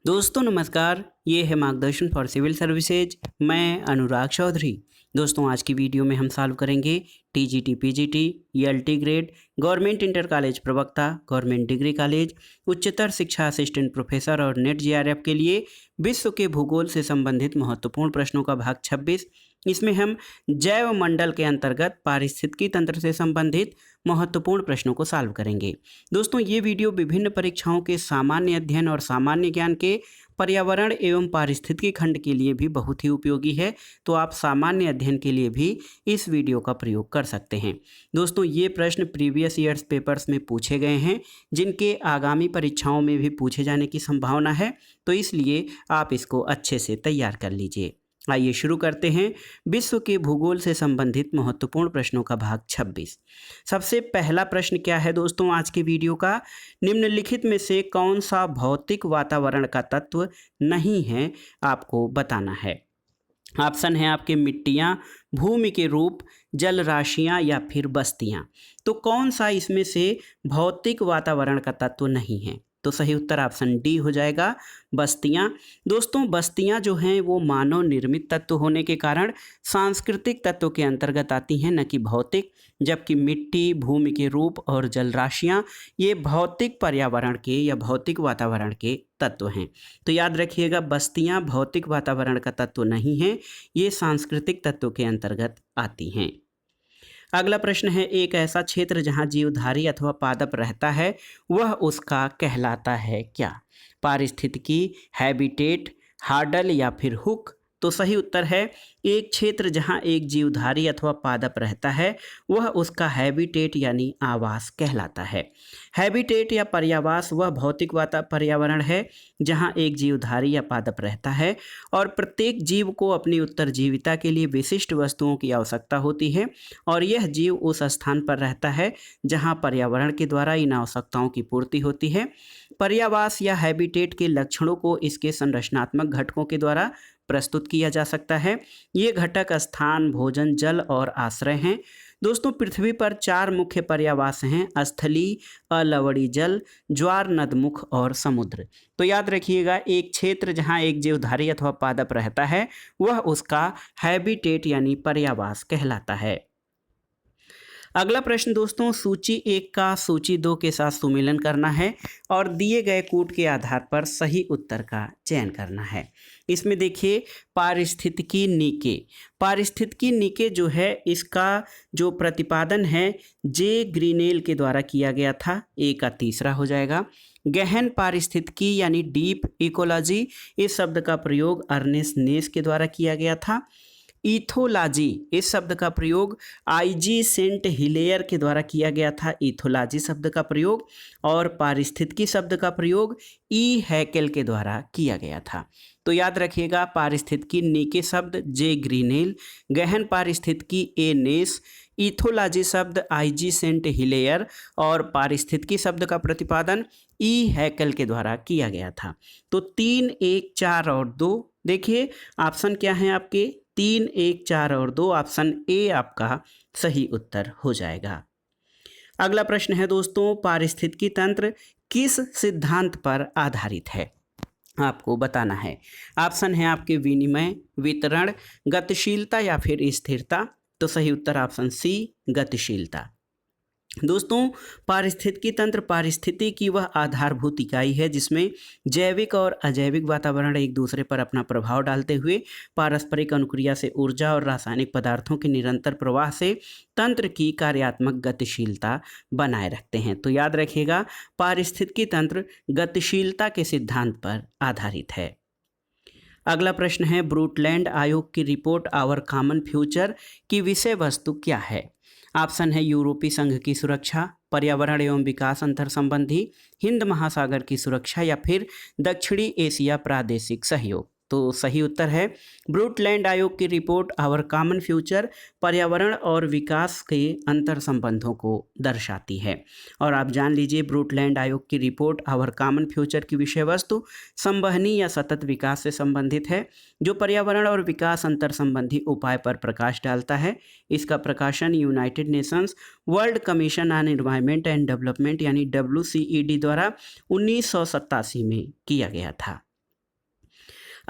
दोस्तों नमस्कार, ये है मार्गदर्शन फॉर सिविल सर्विसेज। मैं अनुराग चौधरी। दोस्तों आज की वीडियो में हम सॉल्व करेंगे TGT, PGT, ELT grade, government inter college प्रवक्ता, गवर्नमेंट डिग्री कॉलेज, उच्चतर शिक्षा असिस्टेंट प्रोफेसर और नेट जीआरएफ के लिए विश्व के भूगोल से संबंधित महत्वपूर्ण प्रश्नों का भाग 26। इसमें हम जैव मंडल के अंतर्गत पारिस्थितिकी तंत्र से संबंधित महत्वपूर्ण प्रश्नों को सॉल्व करेंगे। दोस्तों ये वीडियो विभिन्न परीक्षाओं के सामान्य अध्ययन और सामान्य ज्ञान के पर्यावरण एवं पारिस्थितिकी खंड के लिए भी बहुत ही उपयोगी है, तो आप सामान्य अध्ययन के लिए भी इस वीडियो का प्रयोग कर सकते हैं। दोस्तों ये प्रश्न प्रीवियस ईयर्स पेपर्स में पूछे गए हैं, जिनके आगामी परीक्षाओं में भी पूछे जाने की संभावना है, तो इसलिए आप इसको अच्छे से तैयार कर लीजिए। आइए शुरू करते हैं विश्व के भूगोल से संबंधित महत्वपूर्ण प्रश्नों का भाग 26। सबसे पहला प्रश्न क्या है दोस्तों आज के वीडियो का? निम्नलिखित में से कौन सा भौतिक वातावरण का तत्व नहीं है, आपको बताना है। ऑप्शन है आपके मिट्टियाँ, भूमि के रूप, जल राशियाँ या फिर बस्तियाँ। तो कौन सा इसमें से भौतिक वातावरण का तत्व नहीं है? तो सही उत्तर ऑप्शन डी हो जाएगा, बस्तियाँ। दोस्तों बस्तियाँ जो हैं वो मानव निर्मित तत्व होने के कारण सांस्कृतिक तत्व के अंतर्गत आती हैं, न कि भौतिक। जबकि मिट्टी, भूमि के रूप और जल राशियाँ ये भौतिक पर्यावरण के या भौतिक वातावरण के तत्व हैं। तो याद रखिएगा, बस्तियाँ भौतिक वातावरण का तत्व नहीं हैं, ये सांस्कृतिक तत्व के अंतर्गत आती हैं। अगला प्रश्न है, एक ऐसा क्षेत्र जहाँ जीवधारी अथवा पादप रहता है, वह उसका कहलाता है क्या? पारिस्थितिकी, हैबिटेट, हार्डल या फिर हुक। तो सही उत्तर है, एक क्षेत्र जहाँ एक जीवधारी अथवा पादप रहता है वह उसका हैबिटेट यानी आवास कहलाता है। हैबिटेट या पर्यावास वह भौतिक पर्यावरण है जहाँ एक जीवधारी या पादप रहता है और प्रत्येक जीव को अपनी उत्तरजीविता के लिए विशिष्ट वस्तुओं की आवश्यकता होती है और यह जीव उस स्थान पर रहता है जहाँ पर्यावरण के द्वारा इन आवश्यकताओं की पूर्ति होती है। पर्यावास या हैबिटेट के लक्षणों को इसके संरचनात्मक घटकों के द्वारा प्रस्तुत किया जा सकता है। ये घटक स्थान, भोजन, जल और आश्रय हैं। दोस्तों पृथ्वी पर 4 मुख्य पर्यावास हैं: स्थलीय, अलवणीय जल, ज्वार, नदमुख और समुद्र। तो याद रखिएगा, एक क्षेत्र जहाँ एक जीवधारी अथवा पादप रहता है वह उसका हैबिटेट यानी पर्यावास कहलाता है। अगला प्रश्न दोस्तों, सूची 1 का सूची 2 के साथ सुमेलन करना है और दिए गए कूट के आधार पर सही उत्तर का चयन करना है। इसमें देखिए, पारिस्थितिकी नीके। पारिस्थितिकी नीके जो है इसका जो प्रतिपादन है जे ग्रीनेल के द्वारा किया गया था, ए का तीसरा हो जाएगा। गहन पारिस्थितिकी यानी डीप इकोलॉजी, इस शब्द का प्रयोग अर्नेस्ट नेस के द्वारा किया गया था। इथोलॉजी, इस शब्द का प्रयोग आईजी सेंट हिलेयर के द्वारा किया गया था, इथोलॉजी शब्द का प्रयोग। और पारिस्थितिकी शब्द का प्रयोग ई हैकेल के द्वारा किया गया था। तो याद रखिएगा, पारिस्थितिकी नीके शब्द जे ग्रीनेल, गहन पारिस्थितिकी ए नेस, इथोलॉजी शब्द आईजी सेंट हिलेयर और पारिस्थितिकी शब्द का प्रतिपादन ई हैकेल के द्वारा किया गया था। तो 3, 1, 4 और 2। देखिए ऑप्शन क्या है आपके? 3, 1, 4 और 2। ऑप्शन ए आपका सही उत्तर हो जाएगा। अगला प्रश्न है दोस्तों, पारिस्थितिकी तंत्र किस सिद्धांत पर आधारित है, आपको बताना है। ऑप्शन है आपके विनिमय, वितरण, गतिशीलता या फिर स्थिरता। तो सही उत्तर ऑप्शन सी, गतिशीलता। दोस्तों पारिस्थितिकी तंत्र पारिस्थिति की वह आधारभूत इकाई है जिसमें जैविक और अजैविक वातावरण एक दूसरे पर अपना प्रभाव डालते हुए पारस्परिक अनुक्रिया से ऊर्जा और रासायनिक पदार्थों के निरंतर प्रवाह से तंत्र की कार्यात्मक गतिशीलता बनाए रखते हैं। तो याद रखिएगा, पारिस्थितिकी तंत्र गतिशीलता के सिद्धांत पर आधारित है। अगला प्रश्न है, ब्रूटलैंड आयोग की रिपोर्ट आवर कॉमन फ्यूचर की विषय वस्तु क्या है? ऑप्शन है यूरोपीय संघ की सुरक्षा, पर्यावरण एवं विकास अंतर संबंधी, हिंद महासागर की सुरक्षा या फिर दक्षिणी एशिया प्रादेशिक सहयोग। तो सही उत्तर है, ब्रूटलैंड आयोग की रिपोर्ट आवर कॉमन फ्यूचर पर्यावरण और विकास के अंतर संबंधों को दर्शाती है। और आप जान लीजिए, ब्रूटलैंड आयोग की रिपोर्ट आवर कॉमन फ्यूचर की विषय वस्तु संवहनी या सतत विकास से संबंधित है, जो पर्यावरण और विकास अंतर संबंधी उपाय पर प्रकाश डालता है। इसका प्रकाशन United Nations world commission on environment and development यानी WCED द्वारा 1987 में किया गया था।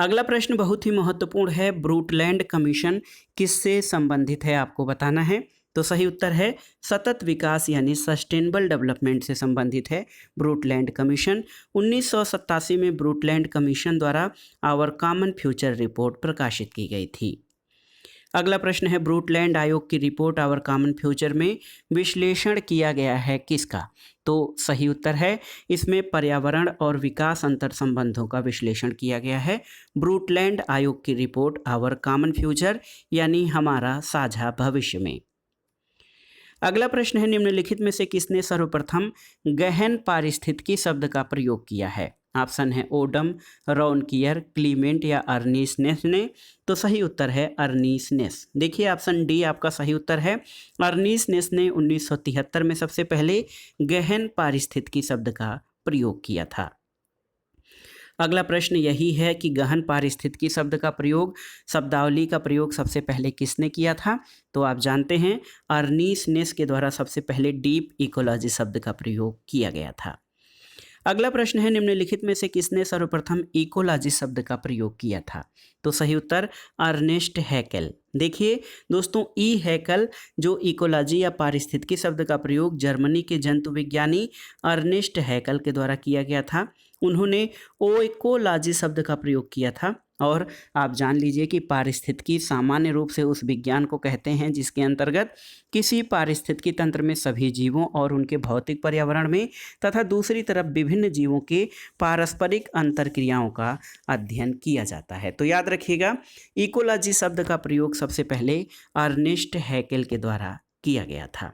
अगला प्रश्न बहुत ही महत्वपूर्ण है, ब्रूटलैंड कमीशन किससे संबंधित है आपको बताना है। तो सही उत्तर है सतत विकास यानी सस्टेनेबल डेवलपमेंट से संबंधित है ब्रूटलैंड कमीशन। 1987 में ब्रूटलैंड कमीशन द्वारा आवर कॉमन फ्यूचर रिपोर्ट प्रकाशित की गई थी। अगला प्रश्न है, ब्रूटलैंड आयोग की रिपोर्ट आवर कॉमन फ्यूचर में विश्लेषण किया गया है किसका। तो सही उत्तर है इसमें पर्यावरण और विकास अंतर संबंधों का विश्लेषण किया गया है। ब्रूटलैंड आयोग की रिपोर्ट आवर कॉमन फ्यूचर यानी हमारा साझा भविष्य में। अगला प्रश्न है, निम्नलिखित में से किसने सर्वप्रथम गहन पारिस्थितिकी शब्द का प्रयोग किया है। ऑप्शन है ओडम, रॉनकियर, क्लीमेंट या अर्नीसनेस ने। तो सही उत्तर है अर्नीसनेस। देखिए ऑप्शन डी आपका सही उत्तर है। अर्नीसनेस ने 1973 में सबसे पहले गहन पारिस्थितिकी शब्द का प्रयोग किया था। अगला प्रश्न यही है कि गहन पारिस्थितिकी शब्द का प्रयोग, शब्दावली का प्रयोग सबसे पहले किसने किया था। तो आप जानते हैं अर्नीसनेस के द्वारा सबसे पहले डीप इकोलॉजी शब्द का प्रयोग किया गया था। अगला प्रश्न है, निम्नलिखित में से किसने सर्वप्रथम इकोलॉजी शब्द का प्रयोग किया था। तो सही उत्तर अर्नेस्ट हैकेल। देखिए दोस्तों, ई हैकेल जो इकोलॉजी या पारिस्थितिकी शब्द का प्रयोग जर्मनी के जंतु विज्ञानी अर्नेस्ट हैकेल के द्वारा किया गया था। उन्होंने ओइकोलॉजी शब्द का प्रयोग किया था। और आप जान लीजिए कि पारिस्थितिकी सामान्य रूप से उस विज्ञान को कहते हैं जिसके अंतर्गत किसी पारिस्थितिकी तंत्र में सभी जीवों और उनके भौतिक पर्यावरण में तथा दूसरी तरफ विभिन्न जीवों के पारस्परिक अंतरक्रियाओं का अध्ययन किया जाता है। तो याद रखिएगा इकोलॉजी शब्द का प्रयोग सबसे पहले अर्नेस्ट हैकेल के द्वारा किया गया था।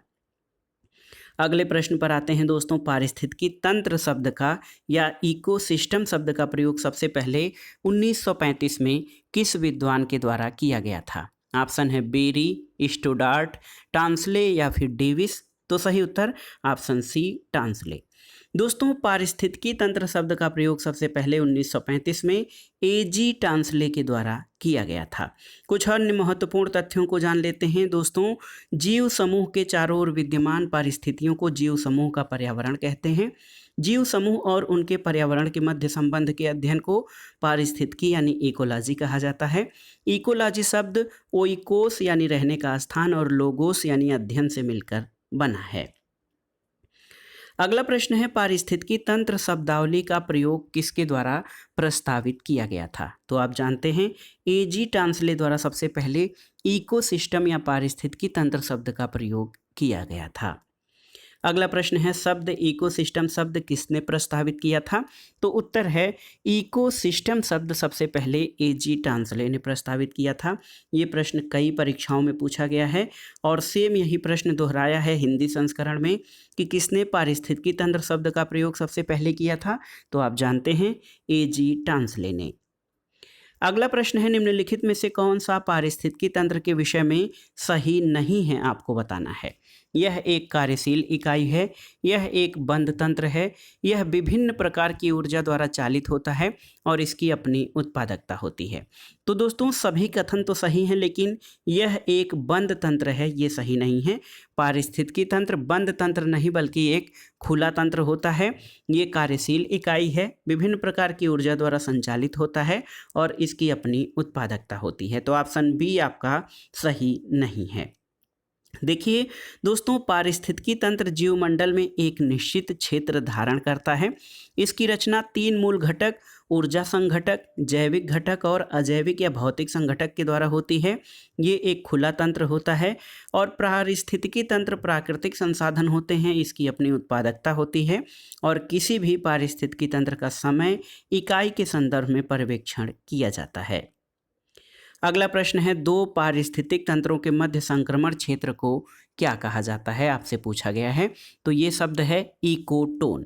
अगले प्रश्न पर आते हैं दोस्तों, पारिस्थितिकी तंत्र शब्द का या इकोसिस्टम शब्द का प्रयोग सबसे पहले 1935 में किस विद्वान के द्वारा किया गया था। ऑप्शन है बेरी, स्टुडार्ट, टांसले या फिर डेविस। तो सही उत्तर ऑप्शन सी टांसले। दोस्तों, पारिस्थितिकी तंत्र शब्द का प्रयोग सबसे पहले 1935 में एजी टांसले के द्वारा किया गया था। कुछ अन्य महत्वपूर्ण तथ्यों को जान लेते हैं दोस्तों। जीव समूह के चारों ओर विद्यमान परिस्थितियों को जीव समूह का पर्यावरण कहते हैं। जीव समूह और उनके पर्यावरण के मध्य संबंध के अध्ययन को पारिस्थितिकी यानी इकोलॉजी कहा जाता है। इकोलॉजी शब्द ओइकोस यानी रहने का स्थान और लोगोस यानी अध्ययन से मिलकर बना है। अगला प्रश्न है, पारिस्थितिकी तंत्र शब्दावली का प्रयोग किसके द्वारा प्रस्तावित किया गया था। तो आप जानते हैं एजी टांसले द्वारा सबसे पहले इकोसिस्टम या पारिस्थितिकी तंत्र शब्द का प्रयोग किया गया था। अगला प्रश्न है, शब्द इकोसिस्टम शब्द किसने प्रस्तावित किया था। तो उत्तर है इकोसिस्टम शब्द सबसे पहले एजी टांसले ने प्रस्तावित किया था। ये प्रश्न कई परीक्षाओं में पूछा गया है और सेम यही प्रश्न दोहराया है हिंदी संस्करण में कि किसने पारिस्थितिकी तंत्र शब्द का प्रयोग सबसे पहले किया था। तो आप जानते हैं एजी टांसले ने। अगला प्रश्न है, निम्नलिखित में से कौन सा पारिस्थितिकी तंत्र के विषय में सही नहीं है आपको बताना है। यह एक कार्यशील इकाई है, यह एक बंद तंत्र है, यह विभिन्न प्रकार की ऊर्जा द्वारा चालित होता है और इसकी अपनी उत्पादकता होती है। तो दोस्तों, सभी कथन तो सही हैं, लेकिन यह एक बंद तंत्र है, ये सही नहीं है। पारिस्थितिकी तंत्र बंद तंत्र नहीं बल्कि एक खुला तंत्र होता है। ये कार्यशील इकाई है, विभिन्न प्रकार की ऊर्जा द्वारा संचालित होता है और इसकी अपनी उत्पादकता होती है। तो ऑप्शन बी आपका सही नहीं है। देखिए दोस्तों, पारिस्थितिकी तंत्र जीवमंडल में एक निश्चित क्षेत्र धारण करता है। इसकी रचना 3 मूल घटक ऊर्जा संघटक, जैविक घटक और अजैविक या भौतिक संघटक के द्वारा होती है। ये एक खुला तंत्र होता है और पारिस्थितिकी तंत्र प्राकृतिक संसाधन होते हैं, इसकी अपनी उत्पादकता होती है और किसी भी पारिस्थितिकी तंत्र का समय इकाई के संदर्भ में पर्यवेक्षण किया जाता है। अगला प्रश्न है, 2 पारिस्थितिक तंत्रों के मध्य संक्रमण क्षेत्र को क्या कहा जाता है, आपसे पूछा गया है। तो ये शब्द है इकोटोन।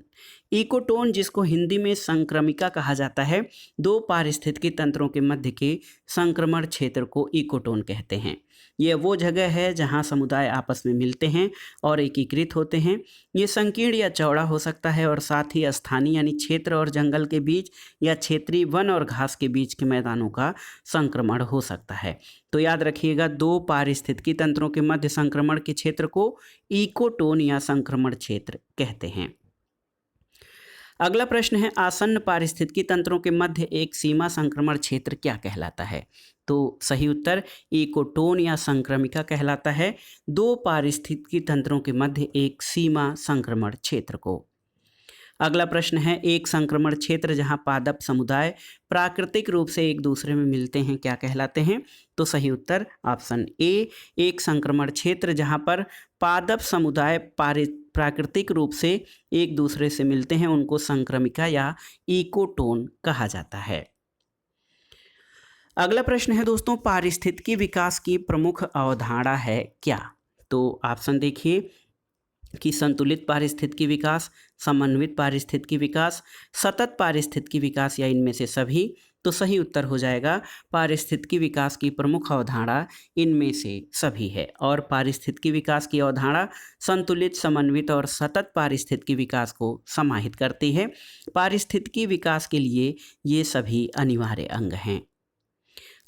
इकोटोन जिसको हिंदी में संक्रमिका कहा जाता है, 2 पारिस्थितिकी तंत्रों के मध्य के संक्रमण क्षेत्र को इकोटोन कहते हैं। यह वो जगह है जहां समुदाय आपस में मिलते हैं और एकीकृत होते हैं। ये संकीर्ण या चौड़ा हो सकता है और साथ ही स्थानीय यानी क्षेत्र और जंगल के बीच या क्षेत्रीय वन और घास के बीच के मैदानों का संक्रमण हो सकता है। तो याद रखिएगा, 2 पारिस्थितिकी तंत्रों के मध्य संक्रमण के क्षेत्र को इकोटोन या संक्रमण क्षेत्र कहते हैं। अगला प्रश्न है, आसन्न पारिस्थितिकी तंत्रों के मध्य एक सीमा संक्रमण क्षेत्र क्या कहलाता है? तो सही उत्तर इकोटोन या संक्रमिका कहलाता है, दो पारिस्थितिकी तंत्रों के मध्य एक सीमा संक्रमण क्षेत्र को। अगला प्रश्न है, एक संक्रमण क्षेत्र जहां पादप समुदाय प्राकृतिक रूप से एक दूसरे में मिलते हैं क्या कहलाते हैं? तो सही उत्तर ऑप्शन ए, एक संक्रमण क्षेत्र जहां पर पादप समुदाय प्राकृतिक रूप से एक दूसरे से मिलते हैं उनको संक्रमिका या इकोटोन कहा जाता है। अगला प्रश्न है दोस्तों, पारिस्थितिकी विकास की प्रमुख अवधारणा है क्या? तो ऑप्शन देखिए कि संतुलित पारिस्थितिकी विकास, समन्वित पारिस्थितिकी विकास, सतत पारिस्थितिकी विकास या इनमें से सभी। तो सही उत्तर हो जाएगा पारिस्थितिकी विकास की प्रमुख अवधारणा इनमें से सभी है। और पारिस्थितिकी विकास की अवधारणा संतुलित, समन्वित और सतत पारिस्थितिकी विकास को समाहित करती है। पारिस्थितिकी विकास के लिए ये सभी अनिवार्य अंग हैं।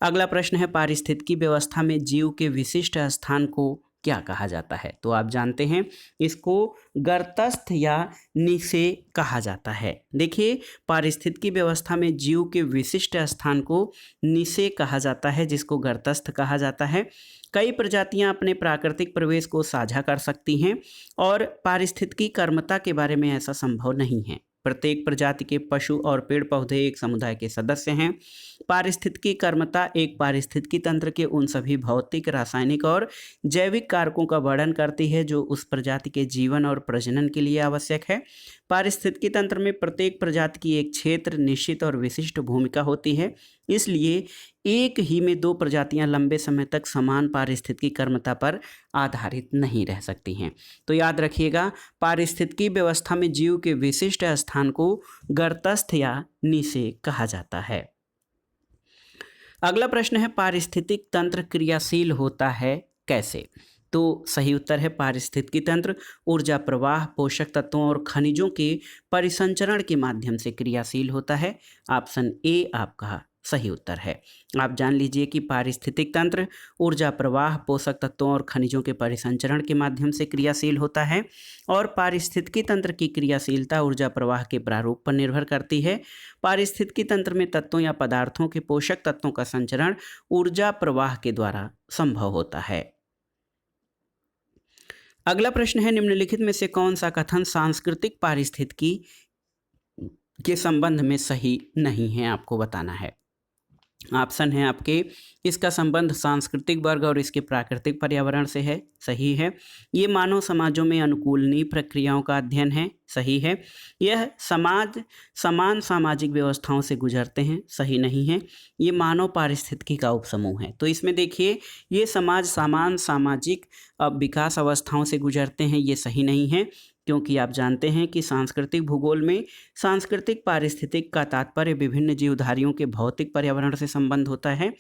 अगला प्रश्न है, पारिस्थितिकी व्यवस्था में जीव के विशिष्ट स्थान को क्या कहा जाता है? तो आप जानते हैं इसको गर्तस्थ या निषेय कहा जाता है। देखिए, पारिस्थितिकी व्यवस्था में जीव के विशिष्ट स्थान को निषेय कहा जाता है, जिसको गर्तस्थ कहा जाता है। कई प्रजातियां अपने प्राकृतिक प्रवेश को साझा कर सकती हैं और पारिस्थितिकी कर्मता के बारे में ऐसा संभव नहीं है। प्रत्येक प्रजाति के पशु और पेड़ पौधे एक समुदाय के सदस्य हैं। पारिस्थितिकी कर्मता एक पारिस्थितिकी तंत्र के उन सभी भौतिक, रासायनिक और जैविक कारकों का वर्णन करती है जो उस प्रजाति के जीवन और प्रजनन के लिए आवश्यक है। पारिस्थितिकी तंत्र में प्रत्येक प्रजाति की एक क्षेत्र, निश्चित और विशिष्ट भूमिका होती है, इसलिए एक ही में दो प्रजातियां लंबे समय तक समान पारिस्थितिकी कर्मता पर आधारित नहीं रह सकती हैं। तो याद रखिएगा, पारिस्थितिकी व्यवस्था में जीव के विशिष्ट स्थान को गर्तस्थ या निषेय कहा जाता है। अगला प्रश्न है, पारिस्थितिक तंत्र क्रियाशील होता है कैसे? तो सही उत्तर है, पारिस्थितिकी तंत्र ऊर्जा प्रवाह, पोषक तत्वों और खनिजों के परिसंचरण के माध्यम से क्रियाशील होता है। ऑप्शन ए आपका सही उत्तर है। आप जान लीजिए कि पारिस्थितिक तंत्र ऊर्जा प्रवाह, पोषक तत्वों और खनिजों के परिसंचरण के माध्यम से क्रियाशील होता है और पारिस्थितिकी तंत्र की क्रियाशीलता ऊर्जा प्रवाह के प्रारूप पर निर्भर करती है। पारिस्थितिकी तंत्र में तत्वों या पदार्थों के पोषक तत्वों का संचरण ऊर्जा प्रवाह के द्वारा संभव होता है। अगला प्रश्न है, निम्नलिखित में से कौन सा कथन सांस्कृतिक पारिस्थितिकी के संबंध में सही नहीं है? आपको बताना है। ऑप्शन है आपके, इसका संबंध सांस्कृतिक वर्ग और इसके प्राकृतिक पर्यावरण से है, सही है। ये मानव समाजों में अनुकूलनीय प्रक्रियाओं का अध्ययन है, सही है। यह समाज समान सामाजिक व्यवस्थाओं से गुजरते हैं, सही नहीं है। ये मानव पारिस्थितिकी का उपसमूह है। तो इसमें देखिए, ये समाज समान सामाजिक विकास अवस्थाओं से गुजरते हैं, ये सही नहीं है, क्योंकि आप जानते हैं कि सांस्कृतिक भूगोल में सांस्कृतिक पारिस्थितिक का तात्पर्य विभिन्न जीवधारियों के भौतिक पर्यावरण से संबंध होता है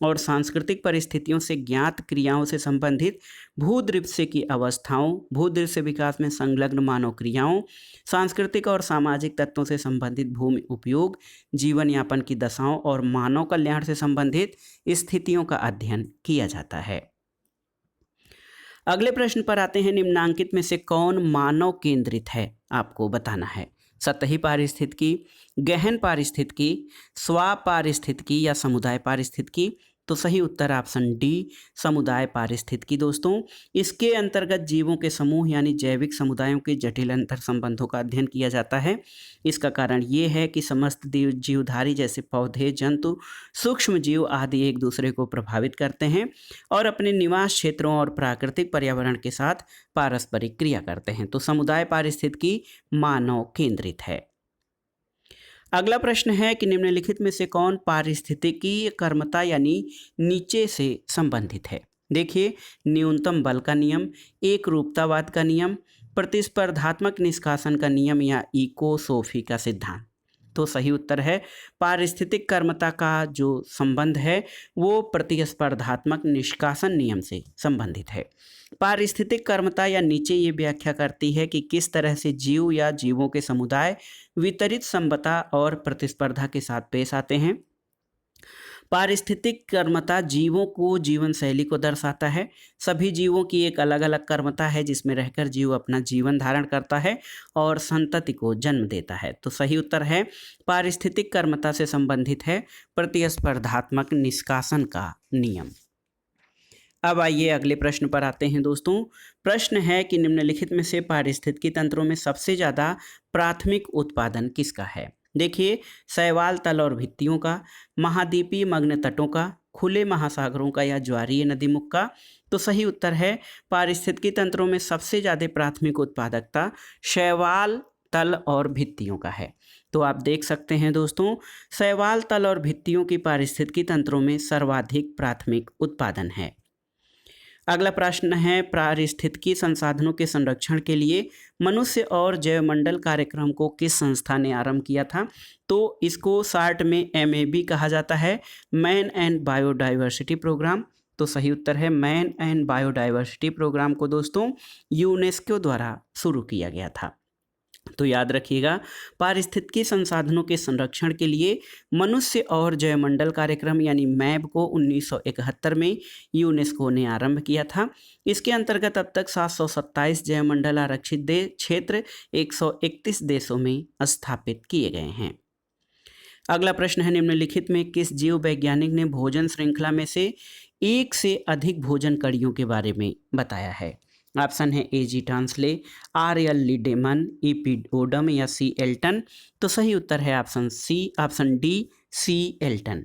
और सांस्कृतिक परिस्थितियों से ज्ञात क्रियाओं से संबंधित भूदृश्य की अवस्थाओं, भूदृश्य विकास में संलग्न मानव क्रियाओं, सांस्कृतिक और सामाजिक तत्वों से संबंधित भूमि उपयोग, जीवन यापन की दशाओं और मानव कल्याण से संबंधित स्थितियों का अध्ययन किया जाता है। अगले प्रश्न पर आते हैं, निम्नांकित में से कौन मानव केंद्रित है? आपको बताना है। सतही पारिस्थितिकी, गहन पारिस्थितिकी, स्वापारिस्थितिकी या समुदाय पारिस्थितिकी। तो सही उत्तर ऑप्शन डी, समुदाय पारिस्थितिकी। दोस्तों, इसके अंतर्गत जीवों के समूह यानी जैविक समुदायों के जटिल अंतर संबंधों का अध्ययन किया जाता है। इसका कारण ये है कि समस्त जीवधारी जैसे पौधे, जंतु, सूक्ष्म जीव आदि एक दूसरे को प्रभावित करते हैं और अपने निवास क्षेत्रों और प्राकृतिक पर्यावरण के साथ पारस्परिक क्रिया करते हैं। तो समुदाय पारिस्थितिकी मानव केंद्रित है। अगला प्रश्न है कि निम्नलिखित में से कौन पारिस्थितिकी कर्मता यानी नीचे से संबंधित है? देखिए, न्यूनतम बल का नियम, एक रूपतावाद का नियम, प्रतिस्पर्धात्मक निष्कासन का नियम या इकोसोफी का सिद्धांत। तो सही उत्तर है, पारिस्थितिक कर्मता का जो संबंध है वो प्रतिस्पर्धात्मक निष्कासन नियम से संबंधित है। पारिस्थितिक कर्मता या नीचे ये व्याख्या करती है कि किस तरह से जीव या जीवों के समुदाय वितरित समता और प्रतिस्पर्धा के साथ पेश आते हैं। पारिस्थितिक कर्मता जीवों को जीवन शैली को दर्शाता है। सभी जीवों की एक अलग अलग कर्मता है जिसमें रहकर जीव अपना जीवन धारण करता है और संतति को जन्म देता है। तो सही उत्तर है पारिस्थितिक कर्मता से संबंधित है प्रतिस्पर्धात्मक निष्कासन का नियम। अब आइए अगले प्रश्न पर आते हैं दोस्तों। प्रश्न है कि निम्नलिखित में से पारिस्थितिकी तंत्रों में सबसे ज़्यादा प्राथमिक उत्पादन किसका है। देखिए, शैवाल तल और भित्तियों का, महाद्वीपीय मग्न तटों का, खुले महासागरों का या ज्वारीय नदीमुख का। तो सही उत्तर है पारिस्थितिकी तंत्रों में सबसे ज़्यादा प्राथमिक उत्पादकता शैवाल तल और भित्तियों का है। तो आप देख सकते हैं दोस्तों, शैवाल तल और भित्तियों की पारिस्थितिकी तंत्रों में सर्वाधिक प्राथमिक उत्पादन है। अगला प्रश्न है पारिस्थितिकी संसाधनों के संरक्षण के लिए मनुष्य और जैवमंडल कार्यक्रम को किस संस्था ने आरंभ किया था। तो इसको शार्ट में MAB कहा जाता है, मैन एंड बायोडाइवर्सिटी प्रोग्राम। तो सही उत्तर है मैन एंड बायोडाइवर्सिटी प्रोग्राम को दोस्तों यूनेस्को द्वारा शुरू किया गया था। तो याद रखिएगा, पारिस्थितिकी संसाधनों के संरक्षण के लिए मनुष्य और जैवमंडल कार्यक्रम यानी मैब को 1971 में यूनेस्को ने आरंभ किया था। इसके अंतर्गत अब तक 727 जैवमंडल आरक्षित क्षेत्र 131 देशों में स्थापित किए गए हैं। अगला प्रश्न है निम्नलिखित में किस जीव वैज्ञानिक ने भोजन श्रृंखला में से एक से अधिक भोजन कड़ियों के बारे में बताया है। ऑप्शन है A.G. Tansley, R.L. लीडेमन, इपिडोडम या C. एल्टन। तो सही उत्तर है option D, C. Elton.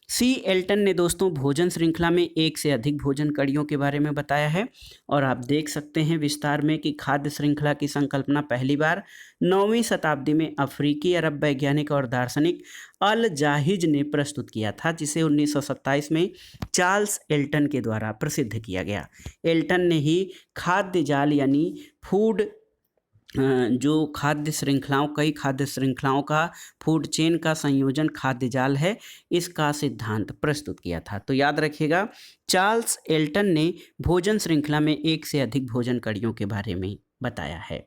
C. Elton ने दोस्तों भोजन श्रृंखला में एक से अधिक भोजन कड़ियों के बारे में बताया है। और आप देख सकते हैं विस्तार में कि खाद्य श्रृंखला की संकल्पना पहली बार 9वीं शताब्दी में अफ्रीकी अरब वैज्ञानिक और दार्शनिक अल जाहिज ने प्रस्तुत किया था, जिसे 1927 में चार्ल्स एल्टन के द्वारा प्रसिद्ध किया गया। एल्टन ने ही खाद्य जाल यानी फूड जो कई खाद्य श्रृंखलाओं का फूड चेन का संयोजन खाद्य जाल है, इसका सिद्धांत प्रस्तुत किया था। तो याद रखिएगा, चार्ल्स एल्टन ने भोजन श्रृंखला में एक से अधिक भोजन कड़ियों के बारे में बताया है।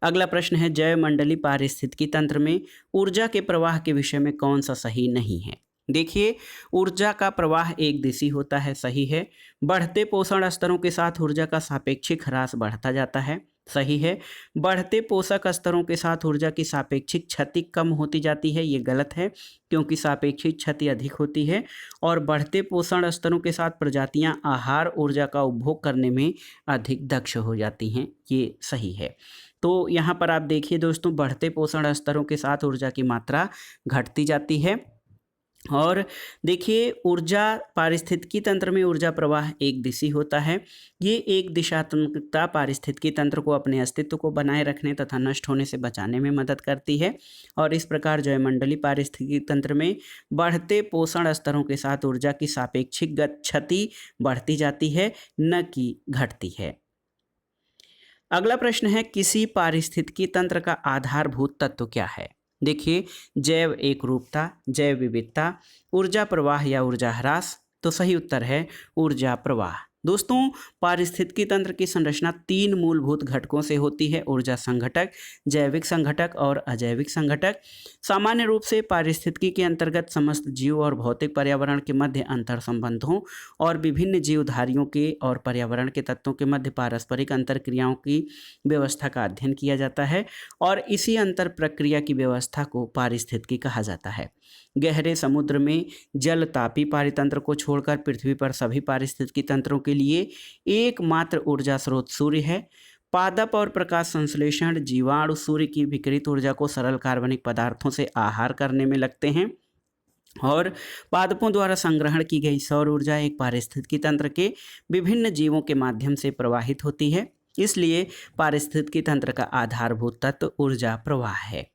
अगला प्रश्न है जैवमंडलीय पारिस्थितिकी तंत्र में ऊर्जा के प्रवाह के विषय में कौन सा सही नहीं है। देखिए, ऊर्जा का प्रवाह एक दिशी होता है, सही है। बढ़ते पोषण स्तरों के साथ ऊर्जा का सापेक्षिक ह्रास बढ़ता जाता है, सही है। बढ़ते पोषक स्तरों के साथ ऊर्जा की सापेक्षिक क्षति कम होती जाती है, ये गलत है क्योंकि सापेक्षिक क्षति अधिक होती है। और बढ़ते पोषण स्तरों के साथ प्रजातियां आहार ऊर्जा का उपभोग करने में अधिक दक्ष हो जाती हैं, ये सही है। तो यहाँ पर आप देखिए दोस्तों, बढ़ते पोषण स्तरों के साथ ऊर्जा की मात्रा घटती जाती है। और देखिए, ऊर्जा पारिस्थितिकी तंत्र में ऊर्जा प्रवाह एक दिशी होता है। ये एक दिशात्मकता पारिस्थितिकी तंत्र को अपने अस्तित्व को बनाए रखने तथा नष्ट होने से बचाने में मदद करती है। और इस प्रकार जैवमंडलीय पारिस्थितिकी तंत्र में बढ़ते पोषण स्तरों के साथ ऊर्जा की सापेक्षिक क्षति बढ़ती जाती है, न कि घटती है। अगला प्रश्न है किसी पारिस्थितिकी तंत्र का आधारभूत तत्व क्या है। देखिए, जैव एकरूपता, जैव विविधता, ऊर्जा प्रवाह या ऊर्जा ह्रास। तो सही उत्तर है ऊर्जा प्रवाह। दोस्तों, पारिस्थितिकी तंत्र की संरचना 3 मूलभूत घटकों से होती है, ऊर्जा संघटक, जैविक संघटक और अजैविक संघटक। सामान्य रूप से पारिस्थितिकी के अंतर्गत समस्त जीव और भौतिक पर्यावरण के मध्य अंतर संबंधों और विभिन्न जीवधारियों के और पर्यावरण के तत्वों के मध्य पारस्परिक अंतर क्रियाओं की व्यवस्था का अध्ययन किया जाता है और इसी अंतर प्रक्रिया की व्यवस्था को पारिस्थितिकी कहा जाता है। गहरे समुद्र में जल तापी पारितंत्र को छोड़कर पृथ्वी पर सभी पारिस्थितिकी तंत्रों के लिए एकमात्र ऊर्जा स्रोत सूर्य है। पादप और प्रकाश संश्लेषण जीवाणु सूर्य की विकिरित ऊर्जा को सरल कार्बनिक पदार्थों से आहार करने में लगते हैं और पादपों द्वारा संग्रहण की गई सौर ऊर्जा एक पारिस्थितिकी तंत्र के विभिन्न जीवों के माध्यम से प्रवाहित होती है। इसलिए पारिस्थितिकी तंत्र का आधारभूत तत्व ऊर्जा प्रवाह है।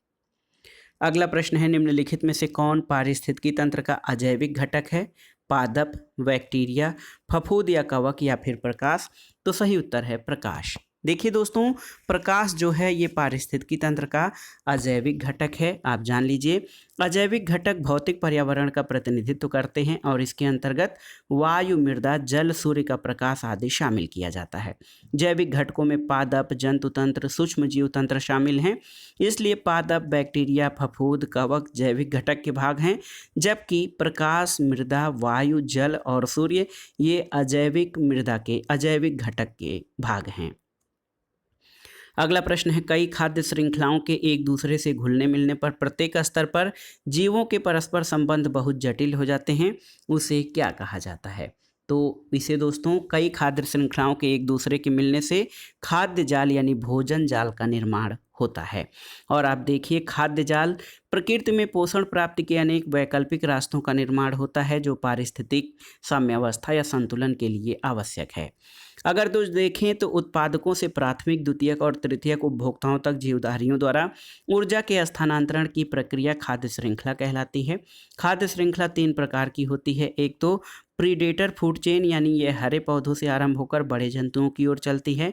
अगला प्रश्न है निम्नलिखित में से कौन पारिस्थितिकी तंत्र का अजैविक घटक है। पादप, बैक्टीरिया, फफूंद या कवक या फिर प्रकाश। तो सही उत्तर है प्रकाश। देखिए दोस्तों, प्रकाश जो है ये पारिस्थितिकी तंत्र का अजैविक घटक है। आप जान लीजिए, अजैविक घटक भौतिक पर्यावरण का प्रतिनिधित्व करते हैं और इसके अंतर्गत वायु, मृदा, जल, सूर्य का प्रकाश आदि शामिल किया जाता है। जैविक घटकों में पादप, जंतु तंत्र, सूक्ष्म जीव तंत्र शामिल हैं। इसलिए पादप, बैक्टीरिया, फफूंद, कवक जैविक घटक के भाग हैं, जबकि प्रकाश, मृदा, वायु, जल और सूर्य ये अजैविक घटक के भाग हैं। अगला प्रश्न है, कई खाद्य श्रृंखलाओं के एक दूसरे से घुलने मिलने पर प्रत्येक स्तर पर जीवों के परस्पर संबंध बहुत जटिल हो जाते हैं, उसे क्या कहा जाता है? तो इसे दोस्तों कई खाद्य श्रृंखलाओं के एक दूसरे के मिलने से खाद्य जाल यानी भोजन जाल का निर्माण होता है। और आप देखिए, खाद्य जाल प्रकृति में पोषण प्राप्ति के अनेक वैकल्पिक रास्तों का निर्माण होता है जो पारिस्थितिक साम्यावस्था या संतुलन के लिए आवश्यक है। अगर दोस्त देखें तो उत्पादकों से प्राथमिक, द्वितीयक और तृतीयक उपभोक्ताओं तक जीवधारियों द्वारा ऊर्जा के स्थानांतरण की प्रक्रिया खाद्य श्रृंखला कहलाती है। खाद्य श्रृंखला 3 प्रकार की होती है। एक तो प्रीडेटर फूड चेन यानी यह हरे पौधों से आरंभ होकर बड़े जंतुओं की ओर चलती है।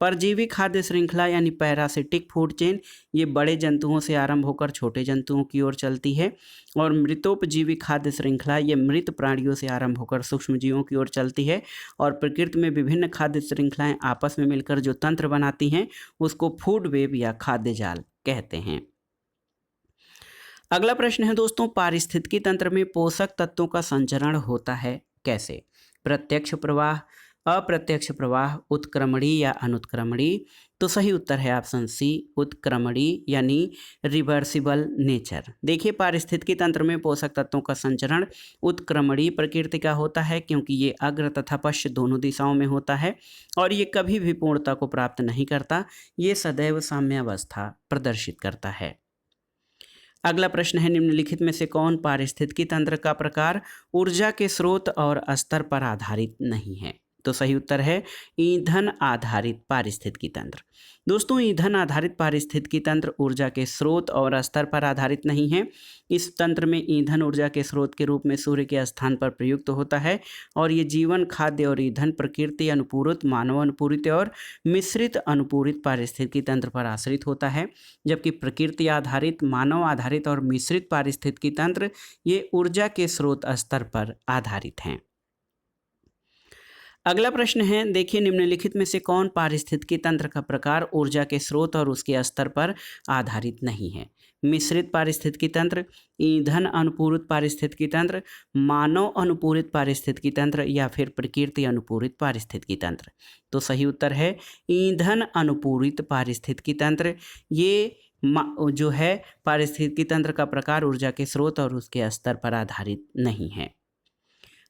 परजीवी खाद्य श्रृंखला यानी पैरासिटिक फूड चेन, ये बड़े जंतुओं से आरंभ होकर छोटे जंतुओं की ओर चलती है। और मृतोपजीवी खाद्य श्रृंखला, ये मृत प्राणियों से आरंभ होकर सूक्ष्मजीवों की ओर चलती है। और प्रकृति में विभिन्न खाद्य श्रृंखलाएं आपस में मिलकर जो तंत्र बनाती हैं उसको फूड वेब या खाद्य जाल कहते हैं। अगला प्रश्न है दोस्तों, पारिस्थितिकी तंत्र में पोषक तत्वों का संचरण होता है कैसे? प्रत्यक्ष प्रवाह, अप्रत्यक्ष प्रवाह, उत्क्रमणी या अनुत्क्रमणी? तो सही उत्तर है ऑप्शन सी, उत्क्रमणी यानी रिवर्सिबल नेचर। देखिए, पारिस्थितिकी तंत्र में पोषक तत्वों का संचरण उत्क्रमणी प्रकृति का होता है, क्योंकि ये अग्र तथा पश्च दोनों दिशाओं में होता है और ये कभी भी पूर्णता को प्राप्त नहीं करता, ये सदैव साम्यावस्था प्रदर्शित करता है। अगला प्रश्न है, निम्नलिखित में से कौन पारिस्थितिकी तंत्र का प्रकार ऊर्जा के स्रोत और स्तर पर आधारित नहीं है? तो सही उत्तर है ईंधन आधारित पारिस्थितिकी तंत्र। दोस्तों, ईंधन आधारित पारिस्थितिकी तंत्र ऊर्जा के स्रोत और स्तर पर आधारित नहीं है। इस तंत्र में ईंधन ऊर्जा के स्रोत के रूप में सूर्य के स्थान पर प्रयुक्त होता है और ये जीवन, खाद्य और ईंधन प्रकृति अनुपूरित, मानव अनुपूरित और मिश्रित अनुपूरित पारिस्थितिकी तंत्र पर आश्रित होता है। जबकि प्रकृति आधारित, मानव आधारित और मिश्रित पारिस्थितिकी तंत्र ये ऊर्जा के स्रोत स्तर पर आधारित हैं। अगला प्रश्न है, देखिए, निम्नलिखित में से कौन पारिस्थितिकी तंत्र का प्रकार ऊर्जा के स्रोत और उसके स्तर पर आधारित नहीं है? मिश्रित पारिस्थितिकी तंत्र, ईंधन अनुपूरित पारिस्थितिकी तंत्र, मानव अनुपूरित पारिस्थितिकी तंत्र या फिर प्रकृति अनुपूरित पारिस्थितिकी तंत्र? तो सही उत्तर है ईंधन अनुपूरित पारिस्थितिकी तंत्र। ये जो है पारिस्थितिकी तंत्र का प्रकार ऊर्जा के स्रोत और उसके स्तर पर आधारित नहीं है।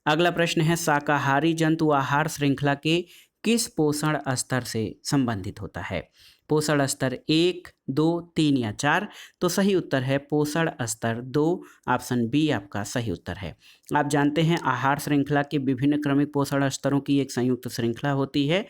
अगला प्रश्न है, शाकाहारी जंतु आहार श्रृंखला के किस पोषण स्तर से संबंधित होता है? पोषण स्तर 1, 2, 3 या 4? तो सही उत्तर है पोषण स्तर 2, ऑप्शन बी आपका सही उत्तर है। आप जानते हैं आहार श्रृंखला के विभिन्न क्रमिक पोषण स्तरों की एक संयुक्त श्रृंखला होती है।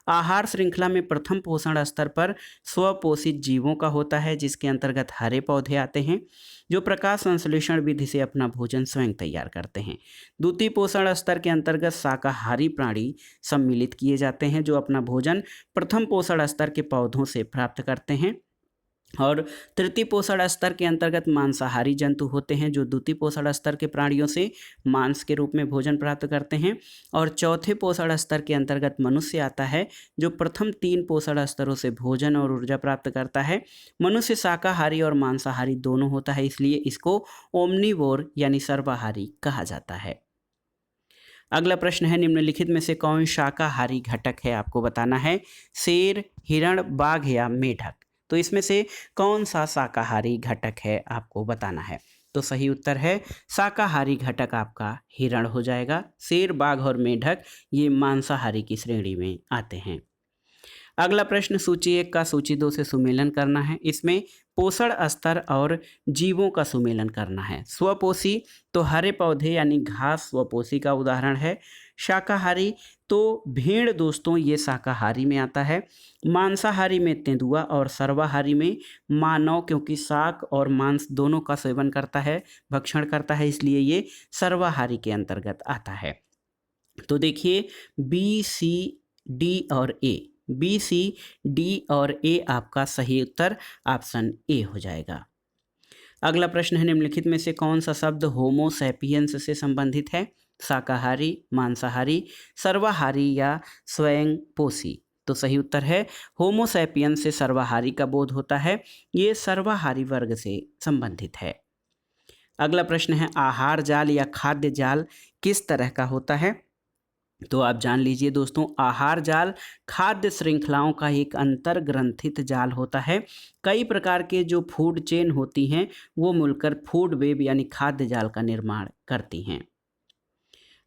आहार श्रृंखला में प्रथम पोषण स्तर पर स्वपोषित जीवों का होता है, जिसके अंतर्गत हरे पौधे आते हैं जो प्रकाश संश्लेषण विधि से अपना भोजन स्वयं तैयार करते हैं। द्वितीय पोषण स्तर के अंतर्गत शाकाहारी प्राणी सम्मिलित किए जाते हैं जो अपना भोजन प्रथम पोषण स्तर के पौधों से प्राप्त करते हैं। और तृतीय पोषण स्तर के अंतर्गत मांसाहारी जंतु होते हैं जो द्वितीय पोषण स्तर के प्राणियों से मांस के रूप में भोजन प्राप्त करते हैं। और चौथे पोषण स्तर के अंतर्गत मनुष्य आता है जो प्रथम 3 पोषण स्तरों से भोजन और ऊर्जा प्राप्त करता है। मनुष्य शाकाहारी और मांसाहारी दोनों होता है, इसलिए इसको ओमनिवोर यानी सर्वाहारी कहा जाता है। अगला प्रश्न है, निम्नलिखित में से कौन शाकाहारी घटक है? आपको बताना है शेर, हिरण, बाघ या मेढक? तो इसमें से कौन सा शाकाहारी घटक है आपको बताना है। तो सही उत्तर है शाकाहारी घटक आपका हिरण हो जाएगा। शेर, बाघ और मेढक ये मांसाहारी की श्रेणी में आते हैं। अगला प्रश्न, सूची 1 का सूची 2 से सुमेलन करना है। इसमें पोषण स्तर और जीवों का सुमेलन करना है। स्वपोषी, तो हरे पौधे यानी घास स्वपोषी का उदाहरण है। शाकाहारी, तो भेड़ दोस्तों ये शाकाहारी में आता है। मांसाहारी में तेंदुआ और सर्वाहारी में मानव, क्योंकि शाक और मांस दोनों का सेवन करता है, भक्षण करता है, इसलिए ये सर्वाहारी के अंतर्गत आता है। तो देखिए बी, सी, डी और ए, बी, सी, डी और ए आपका सही उत्तर ऑप्शन ए हो जाएगा। अगला प्रश्न है, निम्नलिखित में से कौन सा शब्द होमो सैपियंस से संबंधित है? शाकाहारी, मांसाहारी, सर्वाहारी या स्वयंपोषी? तो सही उत्तर है होमो सैपियंस से सर्वाहारी का बोध होता है, ये सर्वाहारी वर्ग से संबंधित है। अगला प्रश्न है, आहार जाल या खाद्य जाल किस तरह का होता है? तो आप जान लीजिए दोस्तों, आहार जाल खाद्य श्रृंखलाओं का एक अंतर ग्रंथित जाल होता है। कई प्रकार के जो फूड चेन होती हैं वो मिलकर फूड वेब यानी खाद्य जाल का निर्माण करती हैं।